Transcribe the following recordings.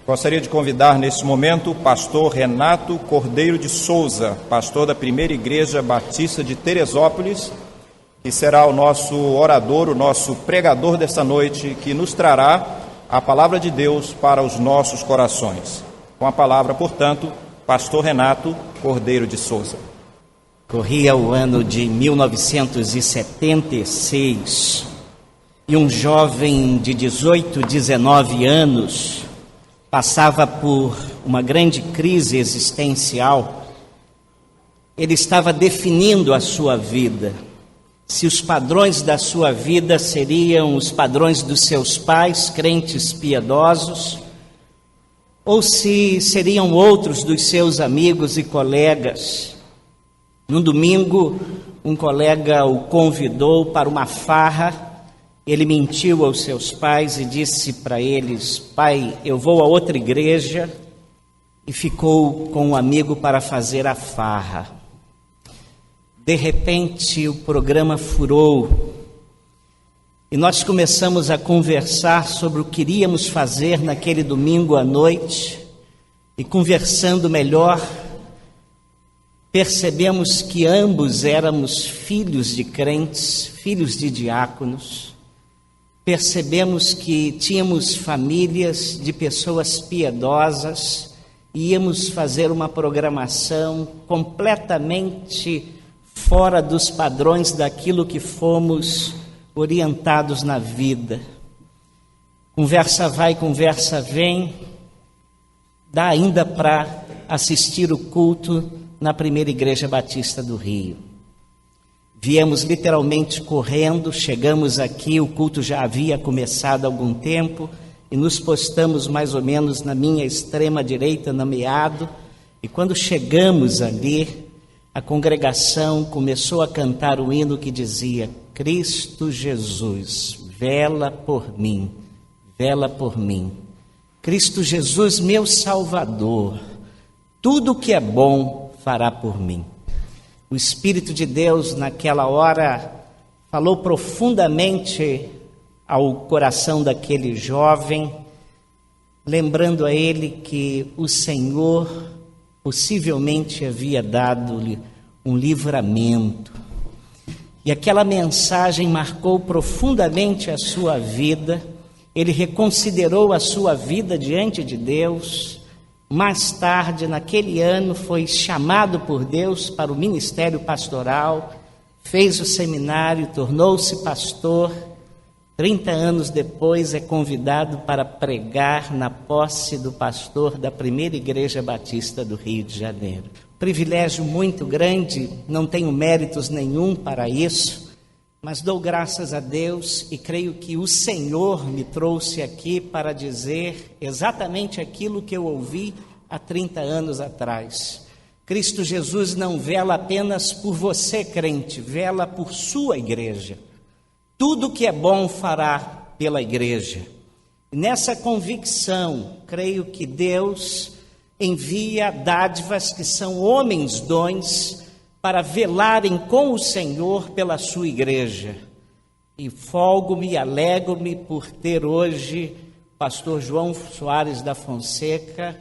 Gostaria de convidar nesse momento o pastor Renato Cordeiro de Souza, pastor da Primeira Igreja Batista de Teresópolis, que será o nosso orador, o nosso pregador desta noite, que nos trará a palavra de Deus para os nossos corações. Com a palavra, portanto, pastor Renato Cordeiro de Souza. Corria o ano de 1976 e um jovem de 18, 19 anos passava por uma grande crise existencial. Ele estava definindo a sua vida, se os padrões da sua vida seriam os padrões dos seus pais, crentes piedosos, ou se seriam outros dos seus amigos e colegas. No domingo, um colega o convidou para uma farra. Ele mentiu aos seus pais e disse para eles: pai, eu vou a outra igreja, e ficou com um amigo para fazer a farra. De repente, o programa furou e nós começamos a conversar sobre o que iríamos fazer naquele domingo à noite, e conversando melhor, percebemos que ambos éramos filhos de crentes, filhos de diáconos. Percebemos que tínhamos famílias de pessoas piedosas e íamos fazer uma programação completamente fora dos padrões daquilo que fomos orientados na vida. Conversa vai, conversa vem. Dá ainda para assistir o culto na Primeira Igreja Batista do Rio. Viemos literalmente correndo, chegamos aqui, o culto já havia começado há algum tempo, e nos postamos mais ou menos na minha extrema direita, no meado, e quando chegamos ali, a congregação começou a cantar o hino que dizia: Cristo Jesus, vela por mim, vela por mim. Cristo Jesus, meu Salvador, tudo que é bom fará por mim. O Espírito de Deus, naquela hora, falou profundamente ao coração daquele jovem, lembrando a ele que o Senhor possivelmente havia dado-lhe um livramento. E aquela mensagem marcou profundamente a sua vida. Ele reconsiderou a sua vida diante de Deus. Mais tarde, naquele ano, foi chamado por Deus para o ministério pastoral, fez o seminário, tornou-se pastor. 30 anos depois é convidado para pregar na posse do pastor da Primeira Igreja Batista do Rio de Janeiro. Privilégio muito grande, não tenho méritos nenhum para isso, mas dou graças a Deus e creio que o Senhor me trouxe aqui para dizer exatamente aquilo que eu ouvi há 30 anos atrás. Cristo Jesus não vela apenas por você, crente, vela por sua igreja. Tudo que é bom fará pela igreja. Nessa convicção, creio que Deus envia dádivas que são homens dons para velarem com o Senhor pela sua igreja. E folgo-me e alegro-me por ter hoje o pastor João Soares da Fonseca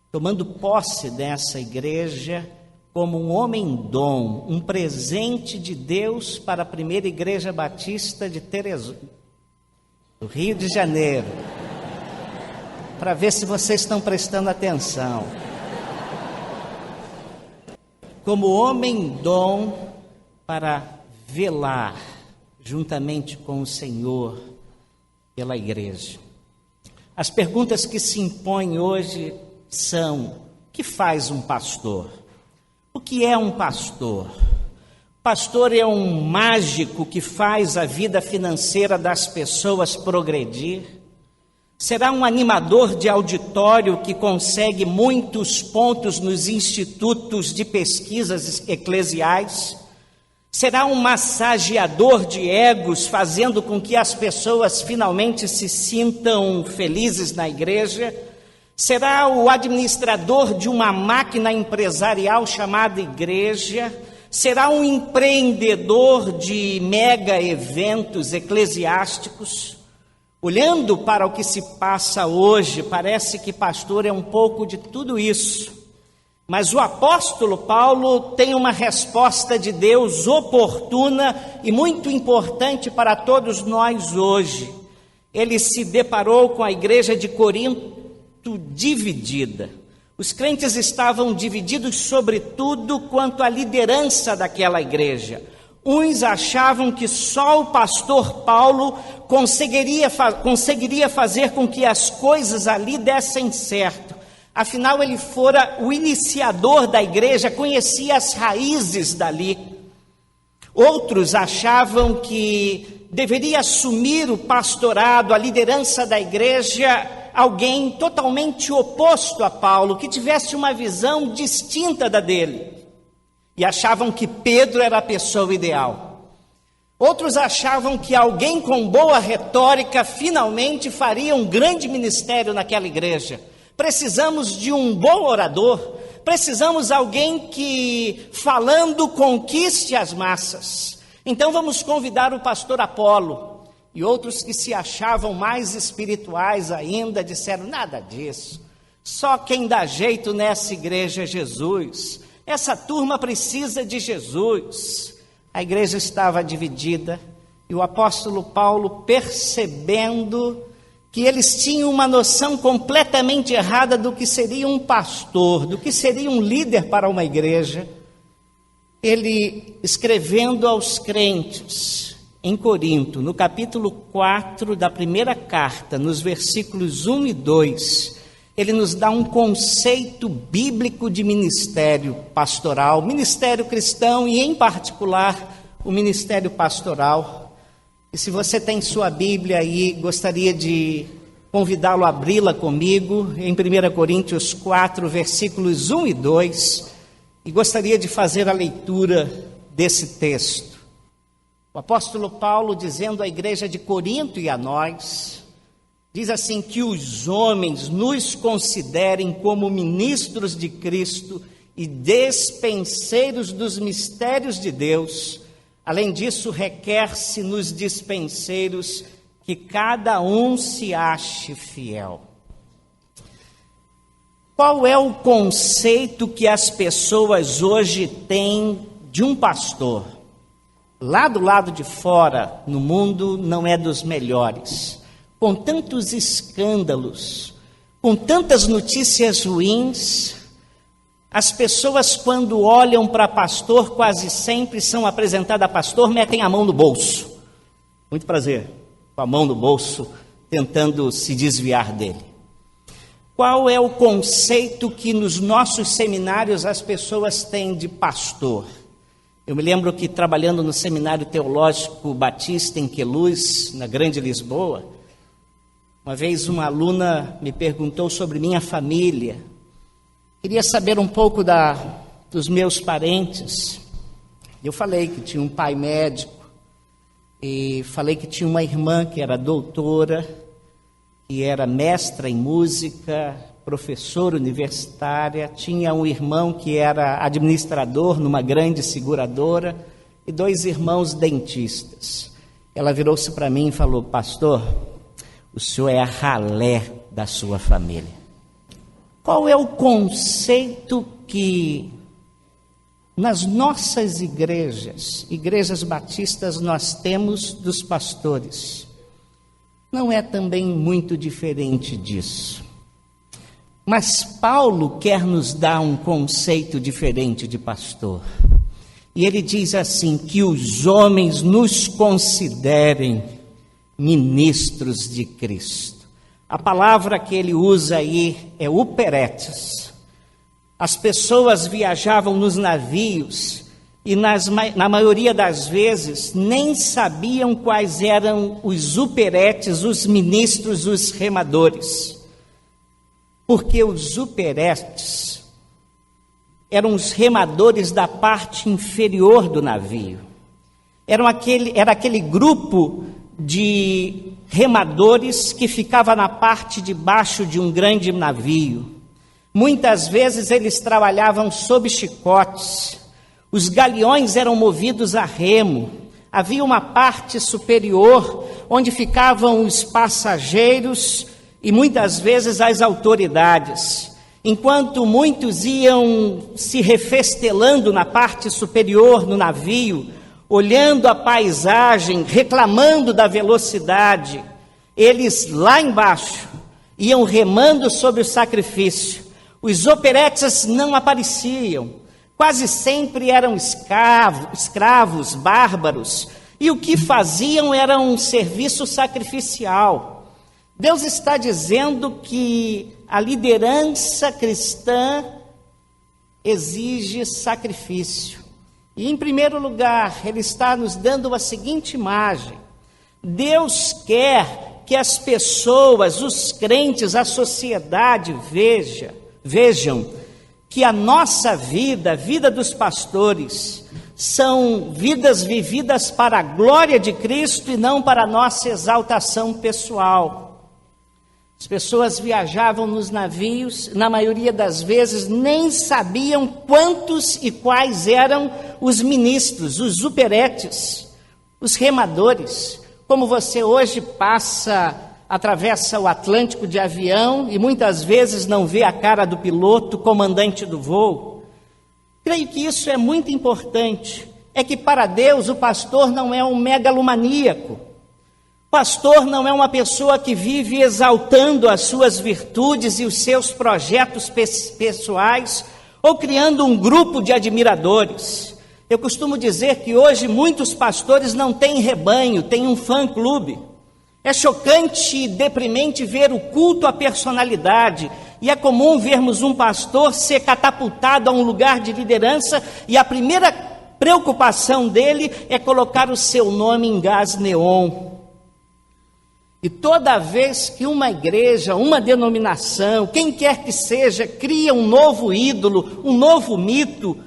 tomando posse dessa igreja como um homem-dom, um presente de Deus para a Primeira Igreja Batista de Teresópolis, do Rio de Janeiro, para ver se vocês estão prestando atenção. Como homem-dom para velar juntamente com o Senhor pela igreja. As perguntas que se impõem hoje são: o que faz um pastor? O que é um pastor? Pastor é um mágico que faz a vida financeira das pessoas progredir? Será um animador de auditório que consegue muitos pontos nos institutos de pesquisas eclesiais? Será um massageador de egos, fazendo com que as pessoas finalmente se sintam felizes na igreja? Será o administrador de uma máquina empresarial chamada igreja? Será um empreendedor de mega eventos eclesiásticos? Olhando para o que se passa hoje, parece que pastor é um pouco de tudo isso. Mas o apóstolo Paulo tem uma resposta de Deus oportuna e muito importante para todos nós hoje. Ele se deparou com a igreja de Corinto dividida. Os crentes estavam divididos sobre tudo quanto à liderança daquela igreja. Uns achavam que só o pastor Paulo conseguiria fazer com que as coisas ali dessem certo. Afinal, ele fora o iniciador da igreja, conhecia as raízes dali. Outros achavam que deveria assumir o pastorado, a liderança da igreja, alguém totalmente oposto a Paulo, que tivesse uma visão distinta da dele. E achavam que Pedro era a pessoa ideal. Outros achavam que alguém com boa retórica finalmente faria um grande ministério naquela igreja. Precisamos de um bom orador, precisamos de alguém que, falando, conquiste as massas. Então vamos convidar o pastor Apolo. E outros que se achavam mais espirituais ainda disseram, nada disso. Só quem dá jeito nessa igreja é Jesus. Essa turma precisa de Jesus. A igreja estava dividida e o apóstolo Paulo, percebendo que eles tinham uma noção completamente errada do que seria um pastor, do que seria um líder para uma igreja, ele, escrevendo aos crentes em Corinto, no capítulo 4 da primeira carta, nos versículos 1 e 2, ele nos dá um conceito bíblico de ministério pastoral, ministério cristão e, em particular, o ministério pastoral. E se você tem sua Bíblia aí, gostaria de convidá-lo a abri-la comigo, em 1 Coríntios 4, versículos 1 e 2, e gostaria de fazer a leitura desse texto. O apóstolo Paulo, dizendo à igreja de Corinto e a nós, diz assim: que os homens nos considerem como ministros de Cristo e despenseiros dos mistérios de Deus. Além disso, requer-se nos dispenseiros que cada um se ache fiel. Qual é o conceito que as pessoas hoje têm de um pastor? Lá do lado de fora, no mundo, não é dos melhores. Com tantos escândalos, com tantas notícias ruins, as pessoas, quando olham para pastor, quase sempre são apresentadas a pastor, metem a mão no bolso. Muito prazer, com a mão no bolso, tentando se desviar dele. Qual é o conceito que nos nossos seminários as pessoas têm de pastor? Eu me lembro que, trabalhando no Seminário Teológico Batista em Queluz, na Grande Lisboa, uma vez uma aluna me perguntou sobre minha família. Queria saber um pouco dos meus parentes. Eu falei que tinha um pai médico, e falei que tinha uma irmã que era doutora, que era mestra em música, professora universitária, tinha um irmão que era administrador numa grande seguradora e 2 irmãos dentistas. Ela virou-se para mim e falou: pastor, o senhor é a ralé da sua família. Qual é o conceito que nas nossas igrejas batistas, nós temos dos pastores? Não é também muito diferente disso. Mas Paulo quer nos dar um conceito diferente de pastor. E ele diz assim: que os homens nos considerem ministros de Cristo. A palavra que ele usa aí é uperetes. As pessoas viajavam nos navios e na maioria das vezes nem sabiam quais eram os uperetes, os ministros, os remadores. Porque os uperetes eram os remadores da parte inferior do navio. Era aquele grupo de remadores que ficava na parte de baixo de um grande navio. Muitas vezes eles trabalhavam sob chicotes. Os galeões eram movidos a remo. Havia uma parte superior onde ficavam os passageiros e muitas vezes as autoridades. Enquanto muitos iam se refestelando na parte superior no navio, olhando a paisagem, reclamando da velocidade, eles lá embaixo iam remando sobre o sacrifício. Os operetes não apareciam, quase sempre eram escravos, bárbaros, e o que faziam era um serviço sacrificial. Deus está dizendo que a liderança cristã exige sacrifício. E, em primeiro lugar, Ele está nos dando a seguinte imagem: Deus quer que as pessoas, os crentes, a sociedade vejam que a nossa vida, a vida dos pastores, são vidas vividas para a glória de Cristo e não para a nossa exaltação pessoal. As pessoas viajavam nos navios, na maioria das vezes nem sabiam quantos e quais eram os ministros, os operetes, os remadores. Como você hoje atravessa o Atlântico de avião e muitas vezes não vê a cara do piloto, comandante do voo. Creio que isso é muito importante. É que para Deus o pastor não é um megalomaníaco. Pastor não é uma pessoa que vive exaltando as suas virtudes e os seus projetos pessoais ou criando um grupo de admiradores. Eu costumo dizer que hoje muitos pastores não têm rebanho, têm um fã-clube. É chocante e deprimente ver o culto à personalidade, e é comum vermos um pastor ser catapultado a um lugar de liderança e a primeira preocupação dele é colocar o seu nome em gás neon. E toda vez que uma igreja, uma denominação, quem quer que seja, cria um novo ídolo, um novo mito,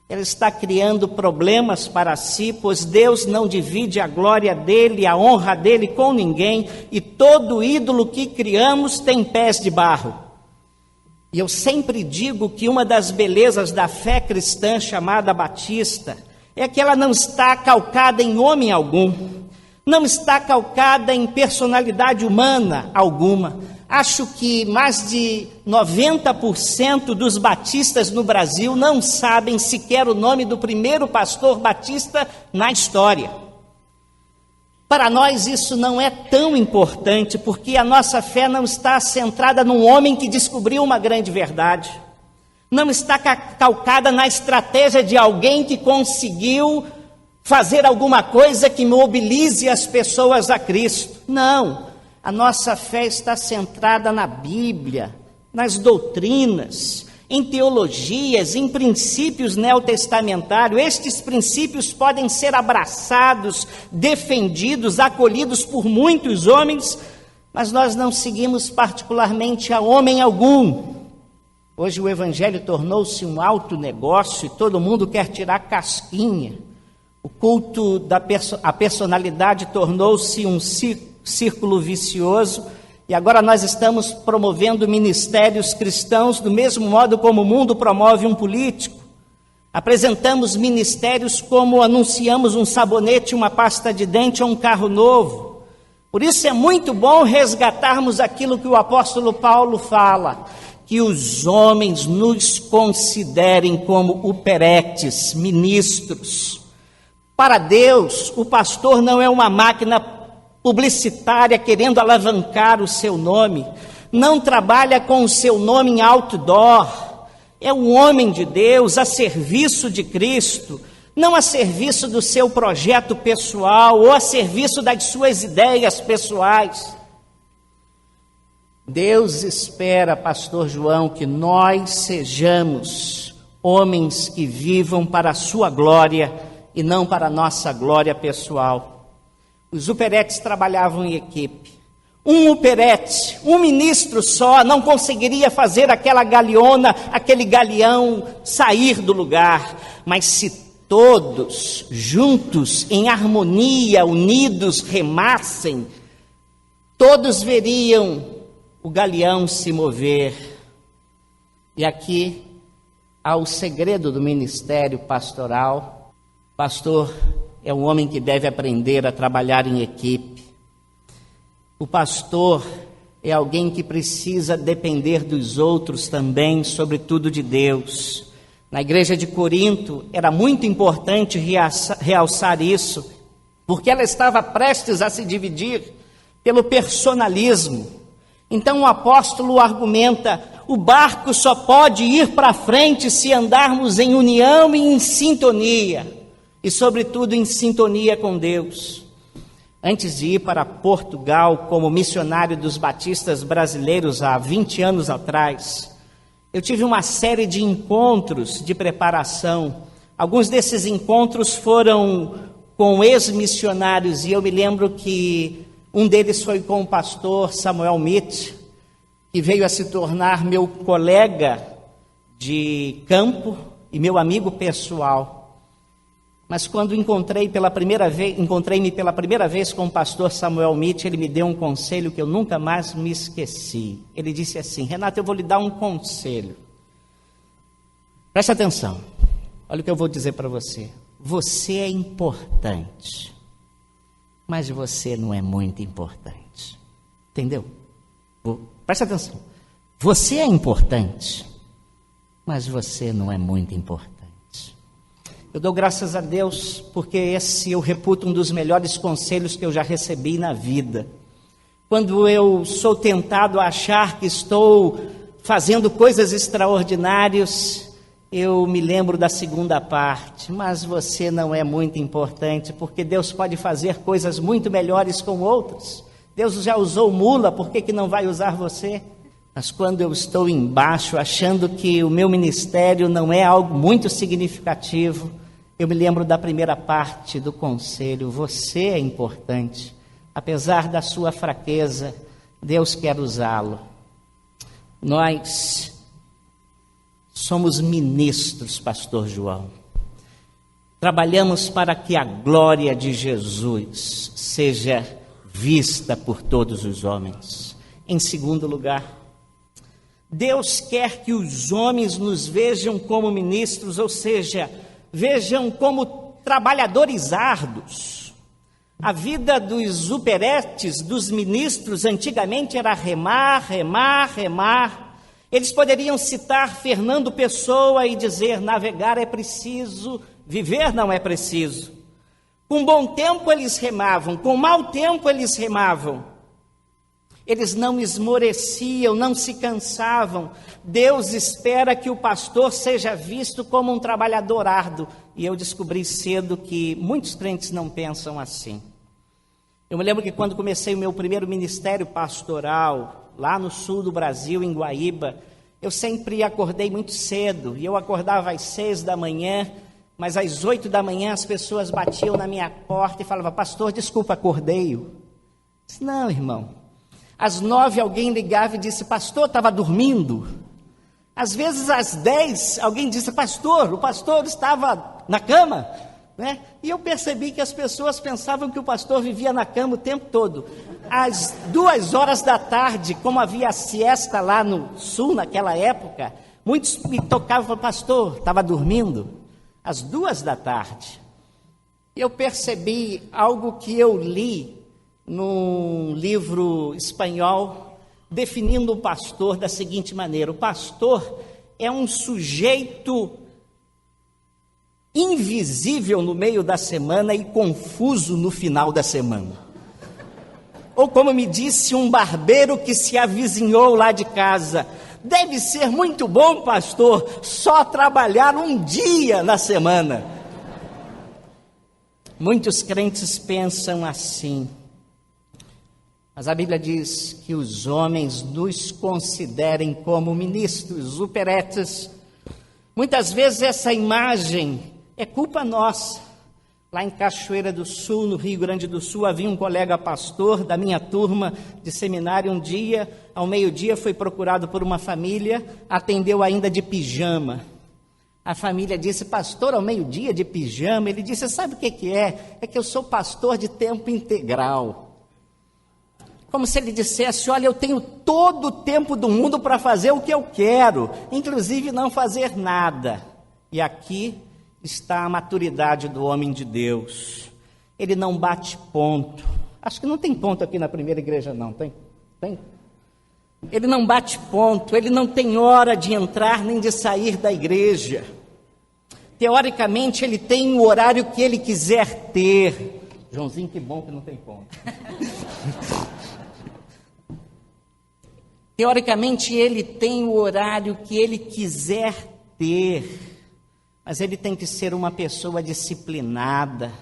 ela está criando problemas para si, pois Deus não divide a glória dele, a honra dele com ninguém, e todo ídolo que criamos tem pés de barro. E eu sempre digo que uma das belezas da fé cristã chamada batista é que ela não está calcada em homem algum, não está calcada em personalidade humana alguma. Acho que mais de 90% dos batistas no Brasil não sabem sequer o nome do primeiro pastor batista na história. Para nós isso não é tão importante, porque a nossa fé não está centrada num homem que descobriu uma grande verdade. Não está calcada na estratégia de alguém que conseguiu fazer alguma coisa que mobilize as pessoas a Cristo. Não, a nossa fé está centrada na Bíblia, nas doutrinas, em teologias, em princípios neotestamentários. Estes princípios podem ser abraçados, defendidos, acolhidos por muitos homens, mas nós não seguimos particularmente a homem algum. Hoje o Evangelho tornou-se um alto negócio e todo mundo quer tirar casquinha. O culto a personalidade tornou-se um círculo vicioso e agora nós estamos promovendo ministérios cristãos do mesmo modo como o mundo promove um político. Apresentamos ministérios como anunciamos um sabonete, uma pasta de dente ou um carro novo. Por isso é muito bom resgatarmos aquilo que o apóstolo Paulo fala, que os homens nos considerem como operetes, ministros. Para Deus, o pastor não é uma máquina publicitária querendo alavancar o seu nome, não trabalha com o seu nome em outdoor, é um homem de Deus a serviço de Cristo, não a serviço do seu projeto pessoal ou a serviço das suas ideias pessoais. Deus espera, pastor João, que nós sejamos homens que vivam para a sua glória e não para a nossa glória pessoal. Os operetes trabalhavam em equipe. Um operete, um ministro só, não conseguiria fazer aquela galeona, aquele galeão sair do lugar. Mas se todos, juntos, em harmonia, unidos, remassem, todos veriam o galeão se mover. E aqui há o segredo do ministério pastoral. Pastor é um homem que deve aprender a trabalhar em equipe. O pastor é alguém que precisa depender dos outros também, sobretudo de Deus. Na igreja de Corinto era muito importante realçar isso, porque ela estava prestes a se dividir pelo personalismo. Então o apóstolo argumenta: o barco só pode ir para frente se andarmos em união e em sintonia, e sobretudo em sintonia com Deus. Antes de ir para Portugal como missionário dos batistas brasileiros há 20 anos atrás, eu tive uma série de encontros de preparação. Alguns desses encontros foram com ex-missionários, e eu me lembro que um deles foi com o pastor Samuel Mitch, que veio a se tornar meu colega de campo e meu amigo pessoal. Mas quando encontrei-me pela primeira vez com o pastor Samuel Mitch, ele me deu um conselho que eu nunca mais me esqueci. Ele disse assim: Renato, eu vou lhe dar um conselho. Preste atenção. Olha o que eu vou dizer para você. Você é importante, mas você não é muito importante. Entendeu? Preste atenção. Você é importante, mas você não é muito importante. Eu dou graças a Deus, porque esse eu reputo um dos melhores conselhos que eu já recebi na vida. Quando eu sou tentado a achar que estou fazendo coisas extraordinárias, eu me lembro da segunda parte: mas você não é muito importante, porque Deus pode fazer coisas muito melhores com outros. Deus já usou mula, por que não vai usar você? Mas quando eu estou embaixo, achando que o meu ministério não é algo muito significativo, eu me lembro da primeira parte do conselho: você é importante. Apesar da sua fraqueza, Deus quer usá-lo. Nós somos ministros, pastor João. Trabalhamos para que a glória de Jesus seja vista por todos os homens. Em segundo lugar, Deus quer que os homens nos vejam como ministros, ou seja, vejam como trabalhadores árduos. A vida dos operetes, dos ministros, antigamente era remar, remar, remar. Eles poderiam citar Fernando Pessoa e dizer: navegar é preciso, viver não é preciso. Com bom tempo eles remavam, com mau tempo eles remavam. Eles não esmoreciam, não se cansavam. Deus espera que o pastor seja visto como um trabalhador árduo. E eu descobri cedo que muitos crentes não pensam assim. Eu me lembro que quando comecei o meu primeiro ministério pastoral, lá no sul do Brasil, em Guaíba, eu sempre acordei muito cedo. E eu acordava às 6 da manhã, mas às 8 da manhã as pessoas batiam na minha porta e falavam: pastor, desculpa, acordei-o. Eu disse: não, irmão. Às 9 alguém ligava e disse: pastor, estava dormindo. Às vezes às 10 alguém disse: pastor, o pastor estava na cama, né? E eu percebi que as pessoas pensavam que o pastor vivia na cama o tempo todo. Às 2 horas da tarde, como havia siesta lá no sul naquela época, muitos me tocavam e falavam: pastor, estava dormindo. Às 2 da tarde, eu percebi algo que eu li num livro espanhol, definindo o pastor da seguinte maneira: o pastor é um sujeito invisível no meio da semana e confuso no final da semana. Ou como me disse um barbeiro que se avizinhou lá de casa: deve ser muito bom, pastor, só trabalhar um dia na semana. Muitos crentes pensam assim. Mas a Bíblia diz que os homens nos considerem como ministros, operetes. Muitas vezes essa imagem é culpa nossa. Lá em Cachoeira do Sul, no Rio Grande do Sul, havia um colega pastor da minha turma de seminário. Um dia, ao meio-dia, foi procurado por uma família, atendeu ainda de pijama. A família disse: pastor, ao meio-dia de pijama? Ele disse: sabe o que é? É que eu sou pastor de tempo integral. Como se ele dissesse: olha, eu tenho todo o tempo do mundo para fazer o que eu quero, inclusive não fazer nada. E aqui está a maturidade do homem de Deus. ele não bate ponto. Acho que não tem ponto aqui na primeira igreja, não, tem? Tem? Ele não bate ponto, ele não tem hora de entrar nem de sair da igreja. Teoricamente, ele tem o horário que ele quiser ter. Joãozinho, que bom que não tem ponto. Teoricamente, ele tem o horário que ele quiser ter, mas ele tem que ser uma pessoa disciplinada,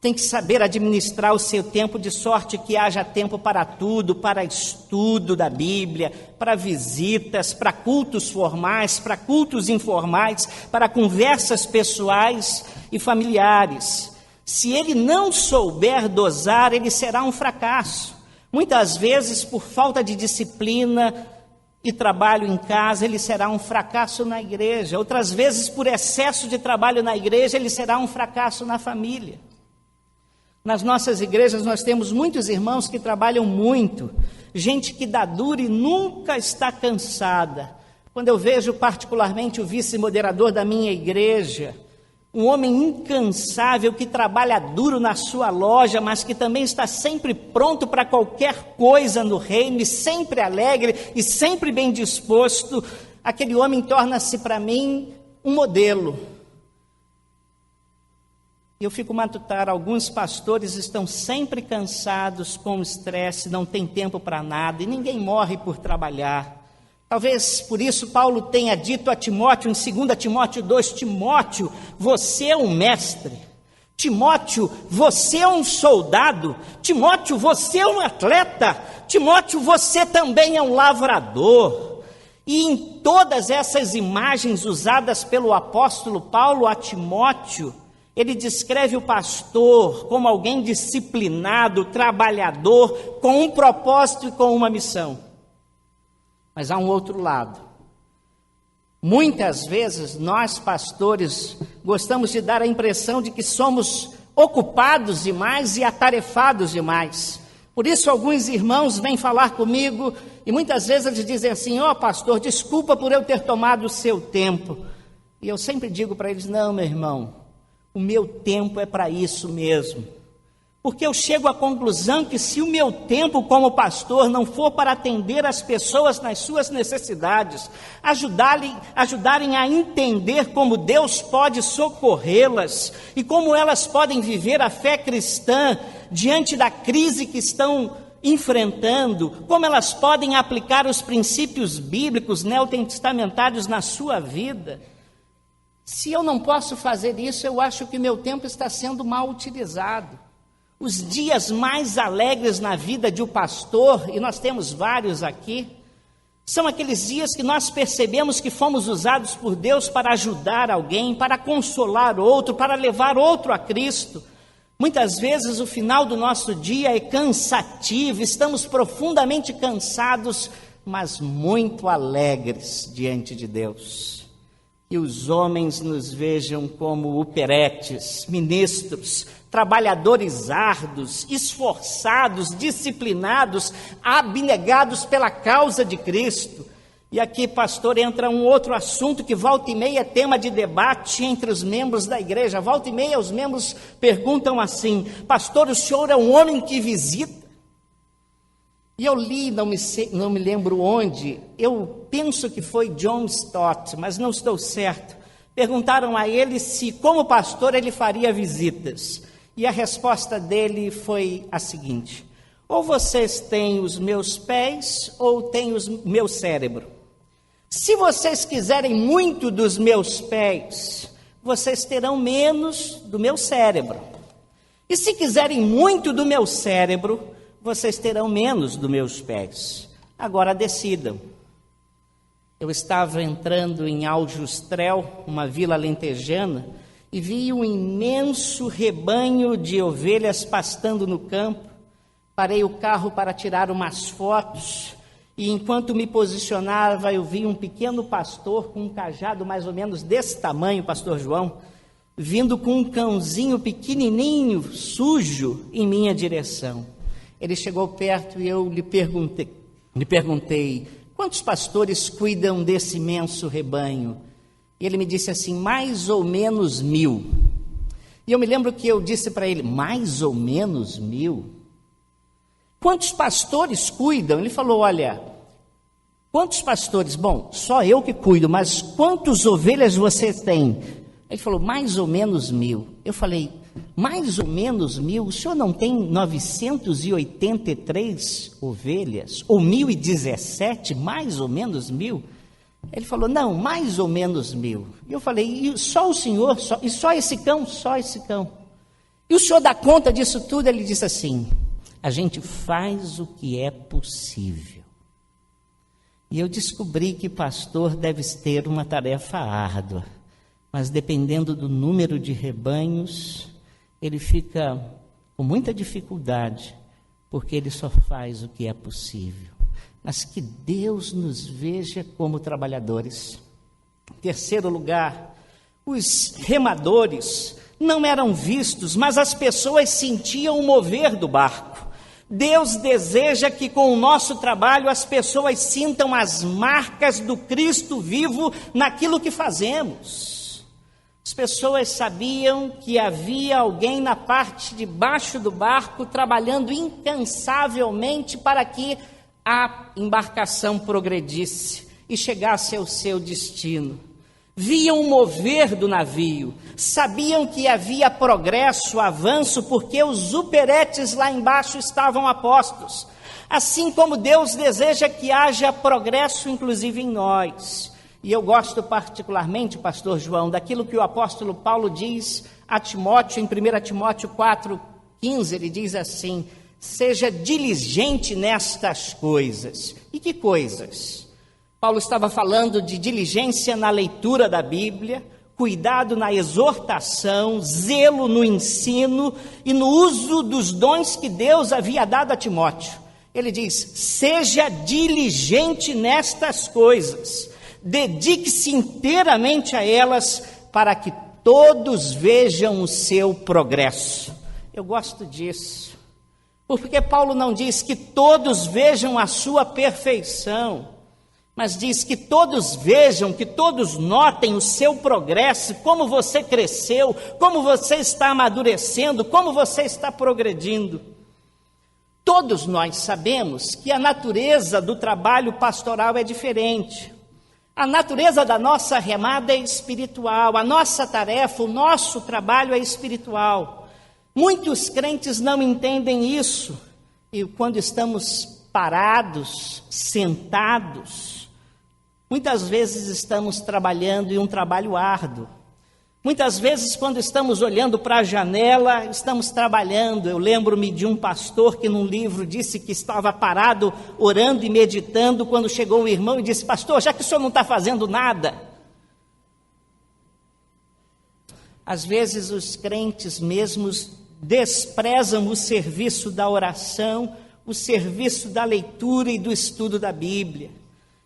tem que saber administrar o seu tempo de sorte que haja tempo para tudo, para estudo da Bíblia, para visitas, para cultos formais, para cultos informais, para conversas pessoais e familiares. Se ele não souber dosar, ele será um fracasso. Muitas vezes, por falta de disciplina e trabalho em casa, ele será um fracasso na igreja. Outras vezes, por excesso de trabalho na igreja, ele será um fracasso na família. Nas nossas igrejas, nós temos muitos irmãos que trabalham muito, gente que dá duro e nunca está cansada. Quando eu vejo particularmente o vice-moderador da minha igreja, um homem incansável que trabalha duro na sua loja, mas que também está sempre pronto para qualquer coisa no reino, e sempre alegre e sempre bem disposto, aquele homem torna-se para mim um modelo. Eu fico matutando, alguns pastores estão sempre cansados, com estresse, não tem tempo para nada, e ninguém morre por trabalhar. Talvez por isso Paulo tenha dito a Timóteo, em 2 Timóteo 2, Timóteo, você é um mestre. Timóteo, você é um soldado. Timóteo, você é um atleta. Timóteo, você também é um lavrador. E em todas essas imagens usadas pelo apóstolo Paulo a Timóteo, ele descreve o pastor como alguém disciplinado, trabalhador, com um propósito e com uma missão. Mas há um outro lado. Muitas vezes nós, pastores, gostamos de dar a impressão de que somos ocupados demais e atarefados demais. Por isso alguns irmãos vêm falar comigo e muitas vezes eles dizem assim: ó pastor, desculpa por eu ter tomado o seu tempo. E eu sempre digo para eles: não, meu irmão, o meu tempo é para isso mesmo. Porque eu chego à conclusão que se o meu tempo como pastor não for para atender as pessoas nas suas necessidades, ajudarem a entender como Deus pode socorrê-las e como elas podem viver a fé cristã diante da crise que estão enfrentando, como elas podem aplicar os princípios bíblicos neotestamentários na sua vida, se eu não posso fazer isso, eu acho que meu tempo está sendo mal utilizado. Os dias mais alegres na vida de um pastor, e nós temos vários aqui, são aqueles dias que nós percebemos que fomos usados por Deus para ajudar alguém, para consolar outro, para levar outro a Cristo. Muitas vezes o final do nosso dia é cansativo, estamos profundamente cansados, mas muito alegres diante de Deus. E os homens nos vejam como operetes, ministros, trabalhadores árduos, esforçados, disciplinados, abnegados pela causa de Cristo. E aqui, pastor, entra um outro assunto que volta e meia é tema de debate entre os membros da igreja. Volta e meia os membros perguntam assim: pastor, o senhor é um homem que visita? E eu li, não me lembro onde, eu penso que foi John Stott, mas não estou certo. Perguntaram a ele se, como pastor, ele faria visitas. E a resposta dele foi a seguinte: ou vocês têm os meus pés, ou têm o meu cérebro. Se vocês quiserem muito dos meus pés, vocês terão menos do meu cérebro. E se quiserem muito do meu cérebro, vocês terão menos dos meus pés. Agora decidam. Eu estava entrando em Aljustrel, uma vila alentejana, e vi um imenso rebanho de ovelhas pastando no campo. Parei o carro para tirar umas fotos, e enquanto me posicionava, eu vi um pequeno pastor com um cajado mais ou menos desse tamanho, pastor João, vindo com um cãozinho pequenininho, sujo, em minha direção. Ele chegou perto e eu lhe perguntei, quantos pastores cuidam desse imenso rebanho? E ele me disse assim, mais ou menos 1000. E eu me lembro que eu disse para ele, mais ou menos 1.000? Quantos pastores cuidam? Ele falou, olha, quantos pastores? Bom, só eu que cuido, mas quantas ovelhas você tem? Ele falou, mais ou menos 1.000. Eu falei, mais ou menos 1.000? O senhor não tem 983 ovelhas? Ou 1.017? Mais ou menos 1.000? Ele falou, não, mais ou menos 1.000. E eu falei, e só o senhor? E só esse cão? Só esse cão. E o senhor dá conta disso tudo? Ele disse assim, a gente faz o que é possível. E eu descobri que pastor deve ter uma tarefa árdua, mas dependendo do número de rebanhos, ele fica com muita dificuldade, porque ele só faz o que é possível. Mas que Deus nos veja como trabalhadores. Terceiro lugar, os remadores não eram vistos, mas as pessoas sentiam o mover do barco. Deus deseja que com o nosso trabalho as pessoas sintam as marcas do Cristo vivo naquilo que fazemos. As pessoas sabiam que havia alguém na parte de baixo do barco trabalhando incansavelmente para que a embarcação progredisse e chegasse ao seu destino. Viam o mover do navio, sabiam que havia progresso, avanço, porque os uperetes lá embaixo estavam a postos. Assim como Deus deseja que haja progresso, inclusive em nós. E eu gosto particularmente, pastor João, daquilo que o apóstolo Paulo diz a Timóteo, em 1 Timóteo 4,15, ele diz assim, seja diligente nestas coisas. E que coisas? Paulo estava falando de diligência na leitura da Bíblia, cuidado na exortação, zelo no ensino e no uso dos dons que Deus havia dado a Timóteo. Ele diz, seja diligente nestas coisas, dedique-se inteiramente a elas para que todos vejam o seu progresso. Eu gosto disso, porque Paulo não diz que todos vejam a sua perfeição, mas diz que todos vejam, que todos notem o seu progresso, como você cresceu, como você está amadurecendo, como você está progredindo. Todos nós sabemos que a natureza do trabalho pastoral é diferente. A natureza da nossa remada é espiritual, a nossa tarefa, o nosso trabalho é espiritual. Muitos crentes não entendem isso, e quando estamos parados, sentados, muitas vezes estamos trabalhando em um trabalho árduo. Muitas vezes, quando estamos olhando para a janela, estamos trabalhando. Eu lembro-me de um pastor que num livro disse que estava parado, orando e meditando, quando chegou um irmão e disse, pastor, já que o senhor não está fazendo nada. Às vezes os crentes mesmos desprezam o serviço da oração, o serviço da leitura e do estudo da Bíblia.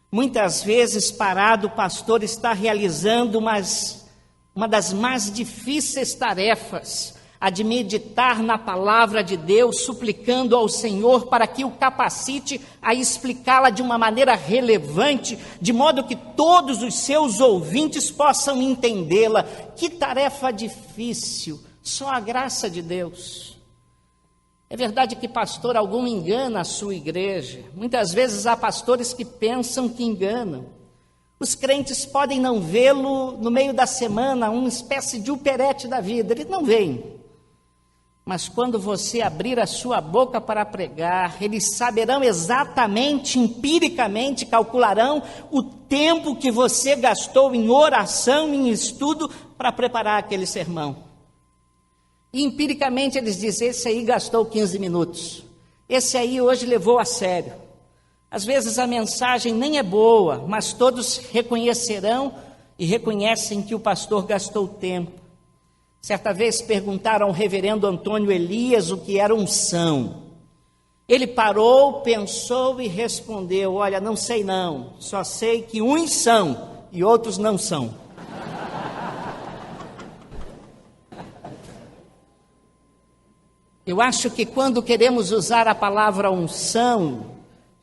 Muitas vezes, parado, o pastor está realizando uma das mais difíceis tarefas, a de meditar na palavra de Deus, suplicando ao Senhor para que o capacite a explicá-la de uma maneira relevante, de modo que todos os seus ouvintes possam entendê-la. Que tarefa difícil, só a graça de Deus. É verdade que pastor algum engana a sua igreja. Muitas vezes há pastores que pensam que enganam. Os crentes podem não vê-lo no meio da semana, uma espécie de uperete da vida. Eles não veem. Mas quando você abrir a sua boca para pregar, eles saberão exatamente, empiricamente, calcularão o tempo que você gastou em oração, em estudo, para preparar aquele sermão. E empiricamente eles dizem, esse aí gastou 15 minutos, esse aí hoje levou a sério. Às vezes a mensagem nem é boa, mas todos reconhecerão e reconhecem que o pastor gastou tempo. Certa vez perguntaram ao reverendo Antônio Elias o que era unção. Ele parou, pensou e respondeu, olha, não sei não, só sei que uns são e outros não são. Eu acho que quando queremos usar a palavra unção,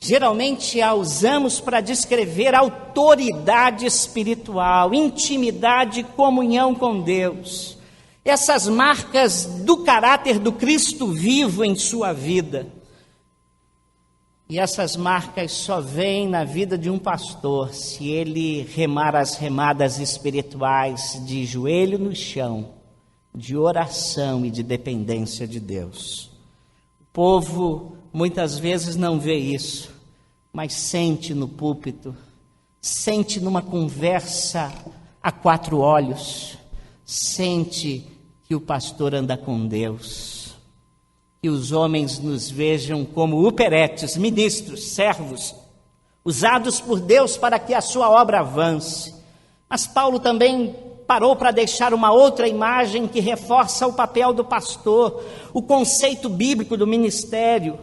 geralmente a usamos para descrever autoridade espiritual, intimidade, comunhão com Deus. essas marcas do caráter do Cristo vivo em sua vida. E essas marcas só vêm na vida de um pastor se ele remar as remadas espirituais de joelho no chão, de oração e de dependência de Deus. O povo muitas vezes não vê isso, mas sente no púlpito, sente numa conversa a quatro olhos, sente que o pastor anda com Deus. Que os homens nos vejam como operetes, ministros, servos, usados por Deus para que a sua obra avance. Mas Paulo também parou para deixar uma outra imagem que reforça o papel do pastor, o conceito bíblico do ministério.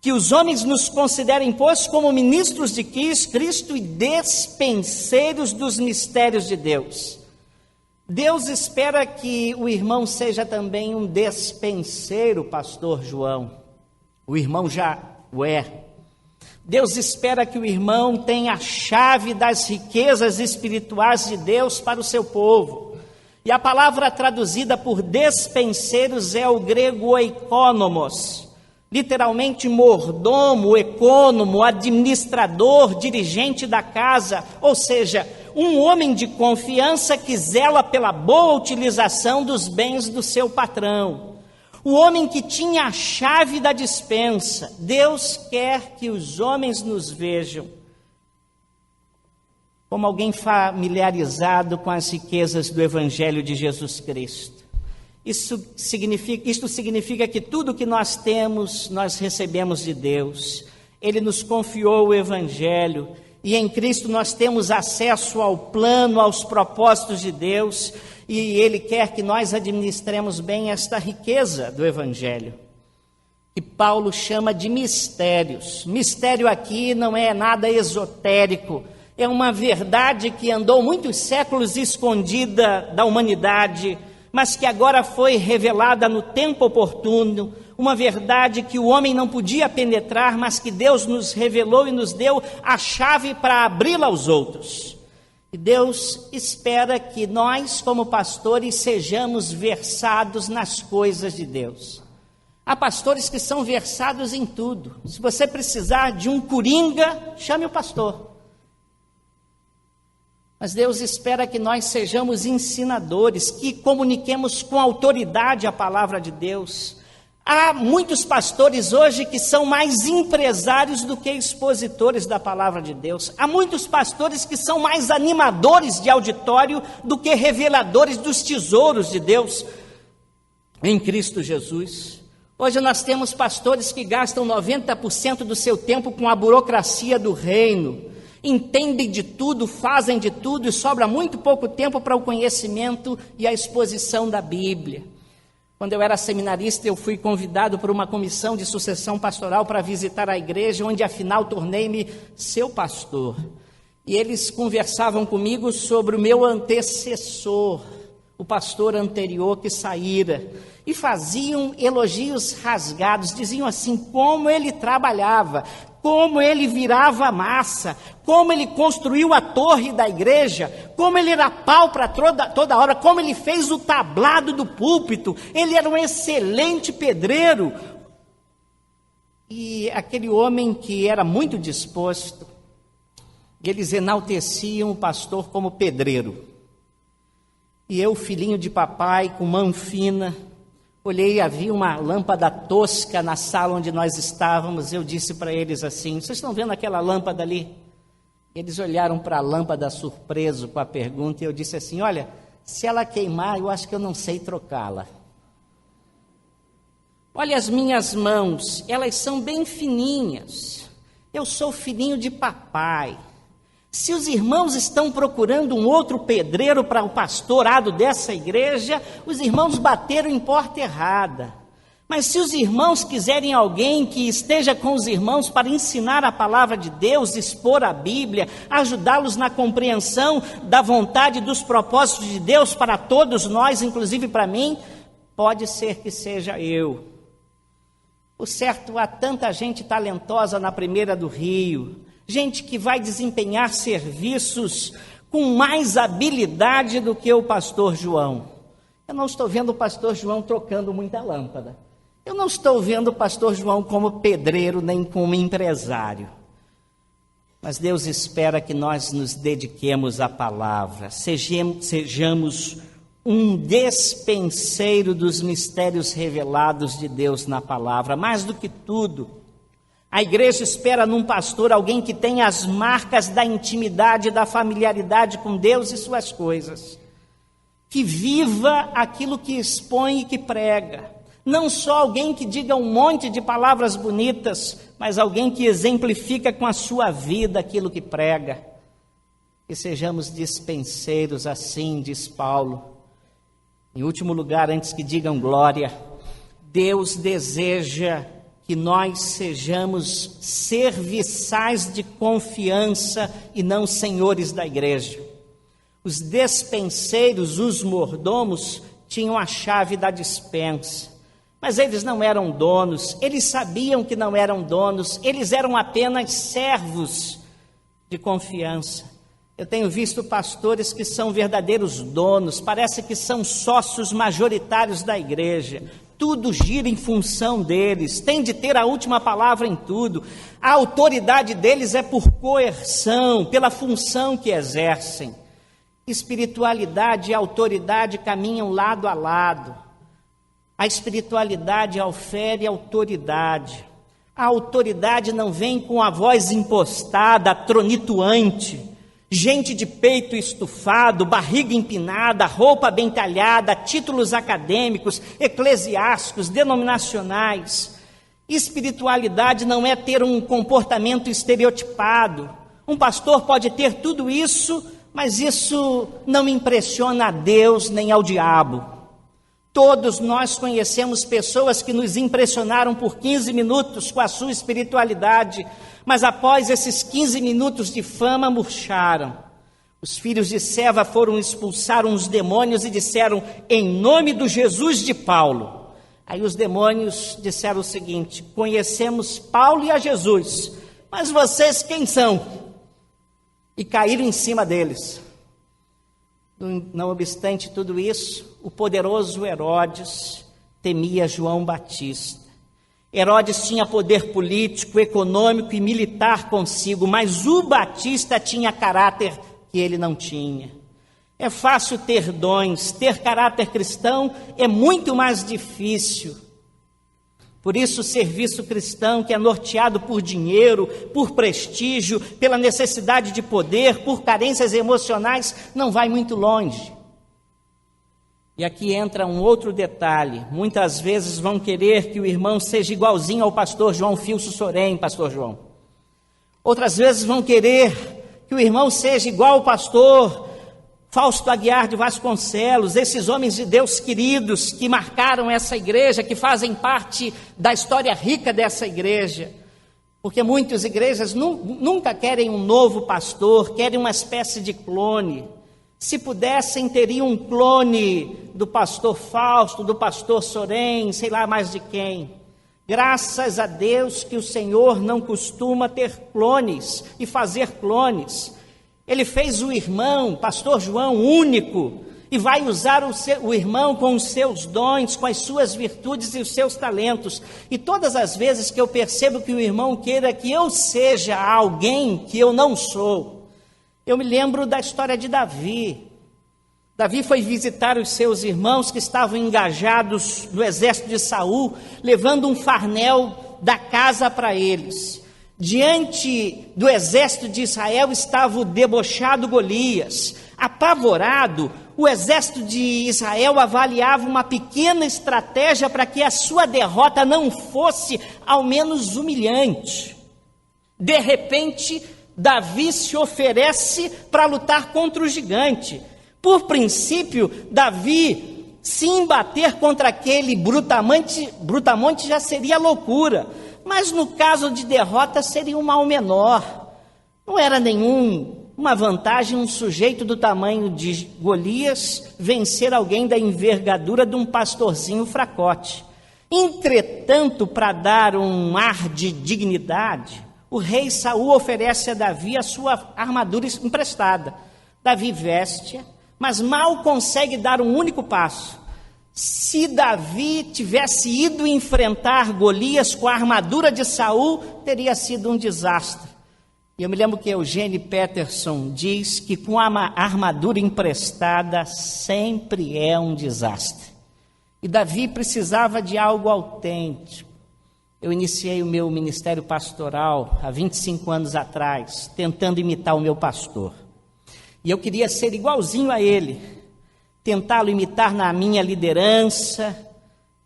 Que os homens nos considerem, pois, como ministros de Cristo e despenseiros dos mistérios de Deus. Deus espera que o irmão seja também um despenseiro, pastor João. O irmão já o é. Deus espera que o irmão tenha a chave das riquezas espirituais de Deus para o seu povo. E a palavra traduzida por despenseiros é o grego oikonomos, literalmente mordomo, ecônomo, administrador, dirigente da casa, ou seja, um homem de confiança que zela pela boa utilização dos bens do seu patrão. O homem que tinha a chave da despensa. Deus quer que os homens nos vejam como alguém familiarizado com as riquezas do Evangelho de Jesus Cristo. Isto significa que tudo que nós temos, nós recebemos de Deus. Ele nos confiou o Evangelho. E em Cristo nós temos acesso ao plano, aos propósitos de Deus, e Ele quer que nós administremos bem esta riqueza do Evangelho. E Paulo chama de mistérios. Mistério aqui não é nada esotérico, é uma verdade que andou muitos séculos escondida da humanidade, mas que agora foi revelada no tempo oportuno, uma verdade que o homem não podia penetrar, mas que Deus nos revelou e nos deu a chave para abri-la aos outros. E Deus espera que nós, como pastores, sejamos versados nas coisas de Deus. Há pastores que são versados em tudo. Se você precisar de um coringa, chame o pastor. Mas Deus espera que nós sejamos ensinadores, que comuniquemos com autoridade a palavra de Deus. Há muitos pastores hoje que são mais empresários do que expositores da palavra de Deus. Há muitos pastores que são mais animadores de auditório do que reveladores dos tesouros de Deus em Cristo Jesus. Hoje nós temos pastores que gastam 90% do seu tempo com a burocracia do reino. Entendem de tudo, fazem de tudo e sobra muito pouco tempo para o conhecimento e a exposição da Bíblia. Quando eu era seminarista, eu fui convidado por uma comissão de sucessão pastoral para visitar a igreja, onde afinal tornei-me seu pastor. E eles conversavam comigo sobre o meu antecessor, o pastor anterior que saíra, e faziam elogios rasgados, diziam assim, como ele trabalhava, como ele virava massa, como ele construiu a torre da igreja, como ele era pau para toda obra, como ele fez o tablado do púlpito, ele era um excelente pedreiro. E aquele homem que era muito disposto, eles enalteciam o pastor como pedreiro. E eu, filhinho de papai, com mão fina, olhei e havia uma lâmpada tosca na sala onde nós estávamos. Eu disse para eles assim, vocês estão vendo aquela lâmpada ali? Eles olharam para a lâmpada surpreso com a pergunta e eu disse assim, olha, se ela queimar, eu acho que eu não sei trocá-la. Olha as minhas mãos, elas são bem fininhas. Eu sou filhinho de papai. Se os irmãos estão procurando um outro pedreiro para o pastorado dessa igreja, os irmãos bateram em porta errada. Mas se os irmãos quiserem alguém que esteja com os irmãos para ensinar a palavra de Deus, expor a Bíblia, ajudá-los na compreensão da vontade e dos propósitos de Deus para todos nós, inclusive para mim, pode ser que seja eu. Por certo, há tanta gente talentosa na Primeira do Rio, gente que vai desempenhar serviços com mais habilidade do que o pastor João. Eu não estou vendo o pastor João trocando muita lâmpada. Eu não estou vendo o pastor João como pedreiro, nem como empresário. Mas Deus espera que nós nos dediquemos à palavra, sejamos um despenseiro dos mistérios revelados de Deus na palavra. Mais do que tudo, a igreja espera num pastor alguém que tenha as marcas da intimidade, da familiaridade com Deus e suas coisas, que viva aquilo que expõe e que prega. Não só alguém que diga um monte de palavras bonitas, mas alguém que exemplifica com a sua vida aquilo que prega. Que sejamos dispenseiros assim, diz Paulo. Em último lugar, antes que digam glória, Deus deseja que nós sejamos serviçais de confiança e não senhores da igreja. Os despenseiros, os mordomos, tinham a chave da despensa. Mas eles não eram donos, eles sabiam que não eram donos, eles eram apenas servos de confiança. Eu tenho visto pastores que são verdadeiros donos, parece que são sócios majoritários da igreja. Tudo gira em função deles, tem de ter a última palavra em tudo. A autoridade deles é por coerção, pela função que exercem. Espiritualidade e autoridade caminham lado a lado. A espiritualidade ofere autoridade. A autoridade não vem com a voz impostada, tronituante, gente de peito estufado, barriga empinada, roupa bem talhada, títulos acadêmicos, eclesiásticos, denominacionais. Espiritualidade não é ter um comportamento estereotipado. Um pastor pode ter tudo isso, mas isso não impressiona a Deus nem ao diabo. Todos nós conhecemos pessoas que nos impressionaram por 15 minutos com a sua espiritualidade, mas após esses 15 minutos de fama murcharam. Os filhos de Seva foram expulsar uns demônios e disseram, em nome do Jesus de Paulo. Aí os demônios disseram o seguinte, conhecemos Paulo e a Jesus, mas vocês quem são? E caíram em cima deles. Não obstante tudo isso, o poderoso Herodes temia João Batista. Herodes tinha poder político, econômico e militar consigo, mas o Batista tinha caráter que ele não tinha. É fácil ter dons, ter caráter cristão é muito mais difícil. Por isso, o serviço cristão, que é norteado por dinheiro, por prestígio, pela necessidade de poder, por carências emocionais, não vai muito longe. E aqui entra um outro detalhe. Muitas vezes vão querer que o irmão seja igualzinho ao pastor João Filso Sorém, pastor João. Outras vezes vão querer que o irmão seja igual ao pastor Fausto Aguiar de Vasconcelos, esses homens de Deus queridos que marcaram essa igreja, que fazem parte da história rica dessa igreja. Porque muitas igrejas nunca querem um novo pastor, querem uma espécie de clone. Se pudessem, teriam um clone do pastor Fausto, do pastor Sorém, sei lá mais de quem. Graças a Deus que o Senhor não costuma ter clones e fazer clones. Ele fez o irmão, pastor João, único, e vai usar o irmão com os seus dons, com as suas virtudes e os seus talentos. E todas as vezes que eu percebo que o irmão queira que eu seja alguém que eu não sou, eu me lembro da história de Davi. Davi foi visitar os seus irmãos que estavam engajados no exército de Saul, levando um farnel da casa para eles. Diante do exército de Israel estava o debochado Golias. Apavorado, o exército de Israel avaliava uma pequena estratégia para que a sua derrota não fosse ao menos humilhante. De repente, Davi se oferece para lutar contra o gigante. Por princípio, Davi se embater contra aquele brutamonte já seria loucura. Mas no caso de derrota seria um mal menor. Não era uma vantagem um sujeito do tamanho de Golias vencer alguém da envergadura de um pastorzinho fracote. Entretanto, para dar um ar de dignidade, o rei Saul oferece a Davi a sua armadura emprestada. Davi veste-a, mas mal consegue dar um único passo. Se Davi tivesse ido enfrentar Golias com a armadura de Saul, teria sido um desastre. E eu me lembro que Eugene Peterson diz que com a armadura emprestada sempre é um desastre. E Davi precisava de algo autêntico. Eu iniciei o meu ministério pastoral há 25 anos atrás, tentando imitar o meu pastor. E eu queria ser igualzinho a ele, tentá-lo imitar na minha liderança.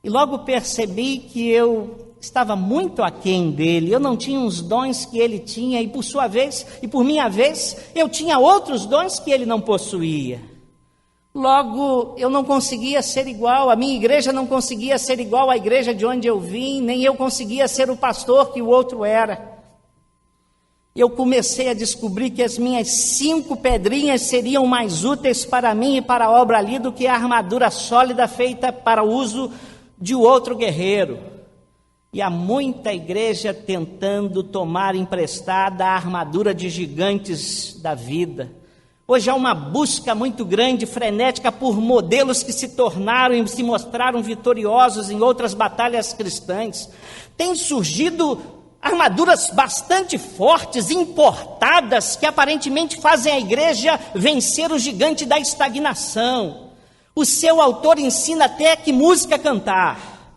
E logo percebi que eu estava muito aquém dele. Eu não tinha os dons que ele tinha e por minha vez, eu tinha outros dons que ele não possuía. Logo, eu não conseguia ser igual, a minha igreja não conseguia ser igual à igreja de onde eu vim, nem eu conseguia ser o pastor que o outro era. Eu comecei a descobrir que as minhas 5 pedrinhas seriam mais úteis para mim e para a obra ali do que a armadura sólida feita para o uso de outro guerreiro. E há muita igreja tentando tomar emprestada a armadura de gigantes da vida. Hoje há uma busca muito grande, frenética, por modelos que se tornaram e se mostraram vitoriosos em outras batalhas cristãs. Tem surgido armaduras bastante fortes, importadas, que aparentemente fazem a igreja vencer o gigante da estagnação. O seu autor ensina até que música cantar.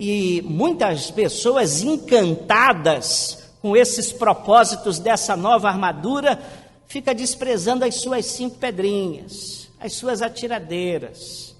E muitas pessoas encantadas com esses propósitos dessa nova armadura fica desprezando as suas 5 pedrinhas, as suas atiradeiras.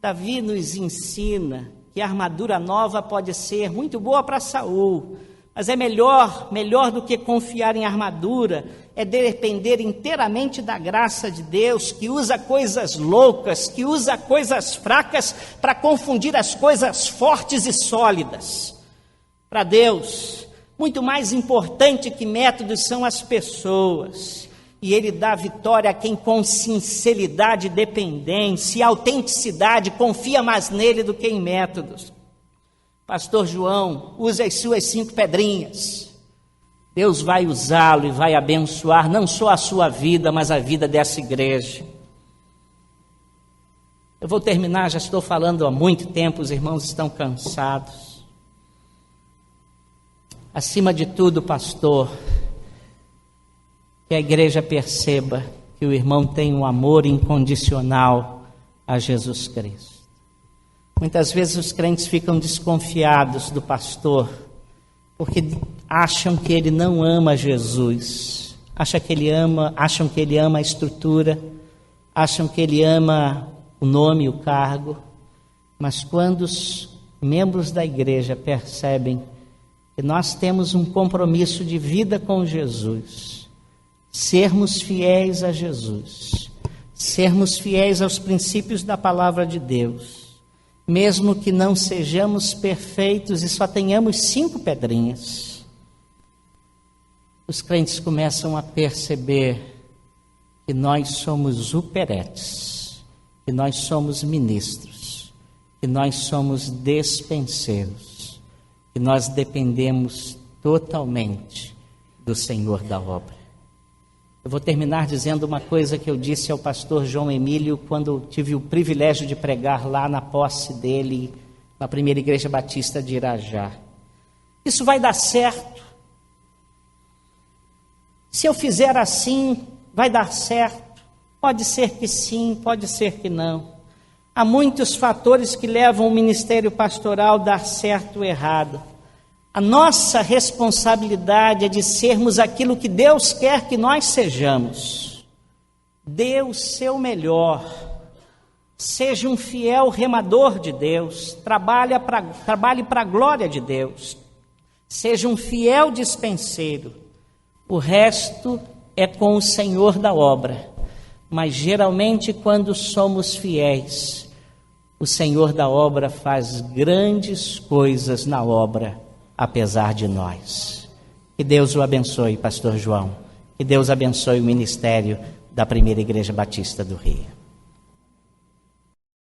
Davi nos ensina que a armadura nova pode ser muito boa para Saul, mas é melhor do que confiar em armadura, é depender inteiramente da graça de Deus, que usa coisas loucas, que usa coisas fracas para confundir as coisas fortes e sólidas. Para Deus, muito mais importante que métodos são as pessoas. E Ele dá vitória a quem com sinceridade, dependência e autenticidade confia mais nele do que em métodos. Pastor João, use as suas 5 pedrinhas. Deus vai usá-lo e vai abençoar não só a sua vida, mas a vida dessa igreja. Eu vou terminar, já estou falando há muito tempo, os irmãos estão cansados. Acima de tudo, pastor, que a igreja perceba que o irmão tem um amor incondicional a Jesus Cristo. Muitas vezes os crentes ficam desconfiados do pastor, porque acham que ele não ama Jesus, acham que ele ama a estrutura, acham que ele ama o nome e o cargo, mas quando os membros da igreja percebem que nós temos um compromisso de vida com Jesus, sermos fiéis a Jesus, sermos fiéis aos princípios da palavra de Deus, mesmo que não sejamos perfeitos e só tenhamos 5 pedrinhas, os crentes começam a perceber que nós somos uperetes, que nós somos ministros, que nós somos despenseiros, que nós dependemos totalmente do Senhor da obra. Eu vou terminar dizendo uma coisa que eu disse ao pastor João Emílio quando tive o privilégio de pregar lá na posse dele, na primeira igreja batista de Irajá. Isso vai dar certo. Se eu fizer assim, vai dar certo. Pode ser que sim, pode ser que não. Há muitos fatores que levam o ministério pastoral a dar certo ou errado. A nossa responsabilidade é de sermos aquilo que Deus quer que nós sejamos. Dê o seu melhor. Seja um fiel remador de Deus. Trabalhe para a glória de Deus. Seja um fiel dispenseiro. O resto é com o Senhor da obra. Mas geralmente quando somos fiéis, o Senhor da obra faz grandes coisas na obra, apesar de nós. Que Deus o abençoe, pastor João. Que Deus abençoe o ministério da Primeira Igreja Batista do Rio.